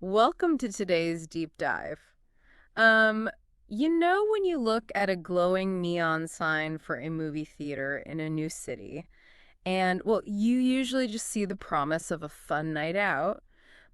Welcome to today's deep dive. Um, when you look at a glowing neon sign for a movie theater in a new city, and well, you usually just see the promise of a fun night out.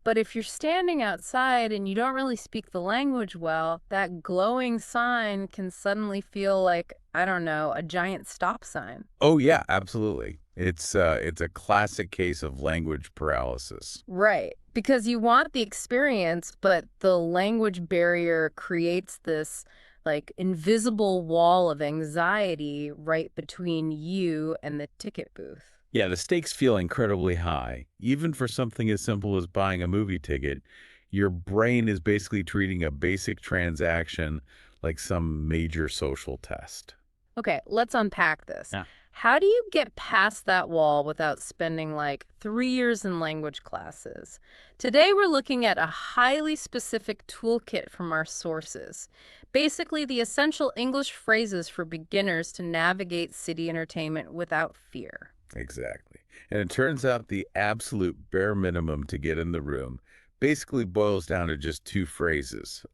But if you're standing outside and you don't really speak the language well, that glowing sign can suddenly feel like, I don't know, a giant stop sign. Oh, yeah, absolutely. It's a classic case of language paralysis. Right. Because you want the experience, but the language barrier creates this like invisible wall of anxiety right between you and the ticket booth. Yeah, the stakes feel incredibly high. Even for something as simple as buying a movie ticket, your brain is basically treating a basic transaction like some major social test. Okay, let's unpack this. Yeah. How do you get past that wall without spending like 3 years in language classes? Today, we're looking at a highly specific toolkit from our sources. Basically, the essential English phrases for beginners to navigate city entertainment without fear. Exactly. And it turns out the absolute bare minimum to get in the room basically boils down to just two phrases.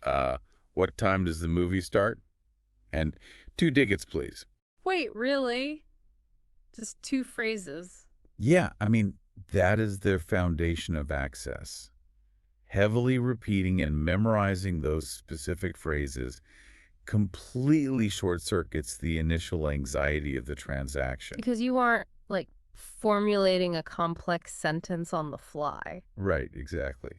What time does the movie start? And two tickets, please. Wait, really? Just two phrases. Yeah, I mean, that is their foundation of access. Heavily repeating and memorizing those specific phrases completely short circuits the initial anxiety of the transaction. Because you aren't like formulating a complex sentence on the fly. Right, exactly.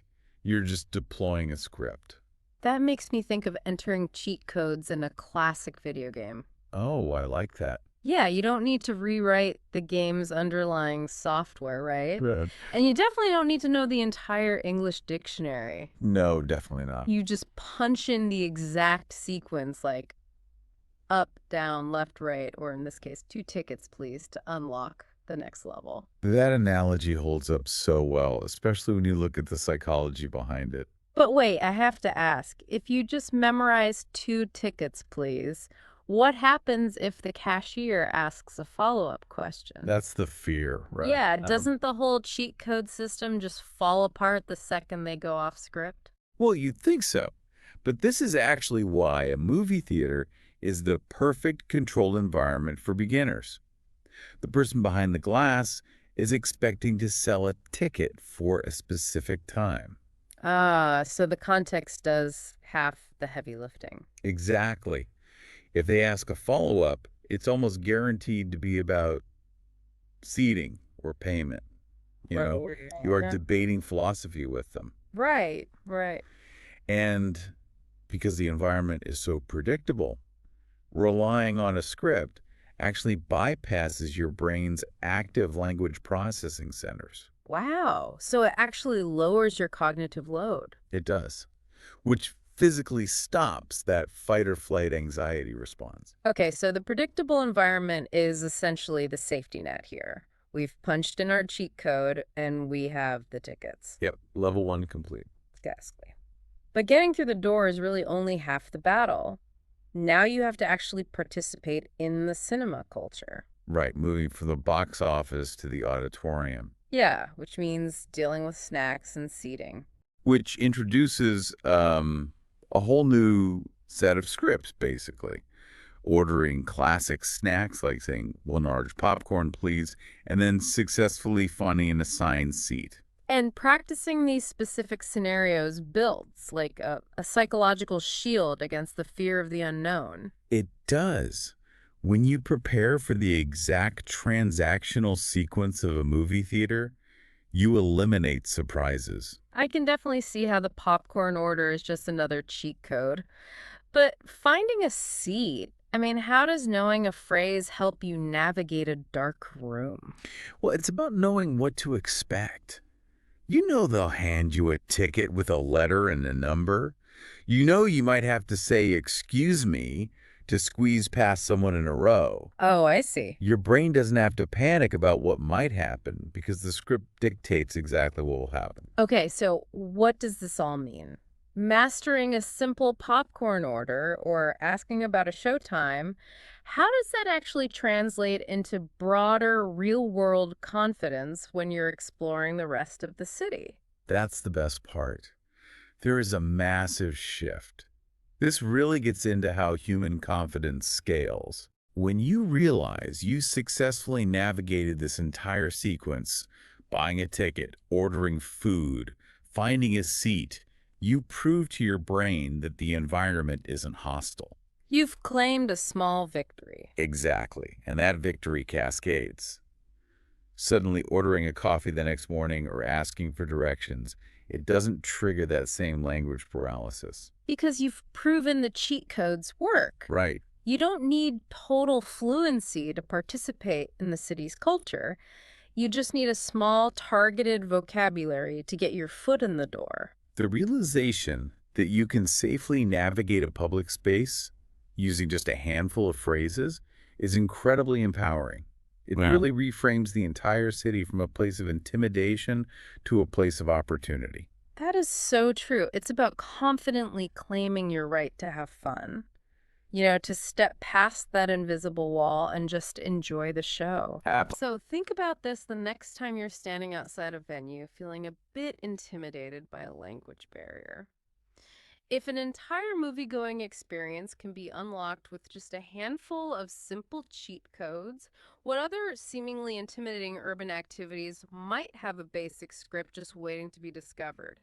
You're just deploying a script. That makes me think of entering cheat codes in a classic video game. Oh, I like that. Yeah, you don't need to rewrite the game's underlying software, right? Right. And you definitely don't need to know the entire English dictionary. No, definitely not. You just punch in the exact sequence, like up, down, left, right, or in this case, two tickets, please, to unlock the next level. That analogy holds up so well, especially when you look at the psychology behind it. But wait, I have to ask, if you just memorize two tickets, please, what happens if the cashier asks a follow-up question? That's the fear, right? Yeah, doesn't the whole cheat code system just fall apart the second they go off script? Well, you'd think so. But this is actually why a movie theater is the perfect controlled environment for beginners. The person behind the glass is expecting to sell a ticket for a specific time. Ah, so the context does half the heavy lifting. Exactly. If they ask a follow-up, it's almost guaranteed to be about seating or payment. You know, you are Yeah. debating philosophy with them. Right, right. And because the environment is so predictable, relying on a script actually bypasses your brain's active language processing centers. Wow. So it actually lowers your cognitive load. It does, which physically stops that fight or flight anxiety response. Okay, so the predictable environment is essentially the safety net here. We've punched in our cheat code and we have the tickets. Yep, level one complete. Exactly. But getting through the door is really only half the battle. Now you have to actually participate in the cinema culture. Right, moving from the box office to the auditorium, Yeah, which means dealing with snacks and seating. which introduces a whole new set of scripts, basically. Ordering classic snacks like saying one large popcorn, please, and then successfully finding an assigned seat. And practicing these specific scenarios builds like a psychological shield against the fear of the unknown. It does. When you prepare for the exact transactional sequence of a movie theater, you eliminate surprises. I can definitely see how the popcorn order is just another cheat code. But finding a seat, I mean, how does knowing a phrase help you navigate a dark room? Well, it's about knowing what to expect. You know they'll hand you a ticket with a letter and a number. You know you might have to say, excuse me, to squeeze past someone in a row. Oh, I see. Your brain doesn't have to panic about what might happen because the script dictates exactly what will happen. Okay, so what does this all mean? Mastering a simple popcorn order or asking about a showtime, how does that actually translate into broader real world confidence when you're exploring the rest of the city? That's the best part. There is a massive shift. This really gets into how human confidence scales. When you realize you successfully navigated this entire sequence, buying a ticket, ordering food, finding a seat, you prove to your brain that the environment isn't hostile. You've claimed a small victory. Exactly. And that victory cascades. Suddenly ordering a coffee the next morning or asking for directions, it doesn't trigger that same language paralysis. Because you've proven the cheat codes work. Right. You don't need total fluency to participate in the city's culture. You just need a small, targeted vocabulary to get your foot in the door. The realization that you can safely navigate a public space using just a handful of phrases is incredibly empowering. It Wow. really reframes the entire city from a place of intimidation to a place of opportunity. That is so true. It's about confidently claiming your right to have fun. To step past that invisible wall and just enjoy the show. So think about this the next time you're standing outside a venue feeling a bit intimidated by a language barrier. If an entire movie-going experience can be unlocked with just a handful of simple cheat codes, what other seemingly intimidating urban activities might have a basic script just waiting to be discovered?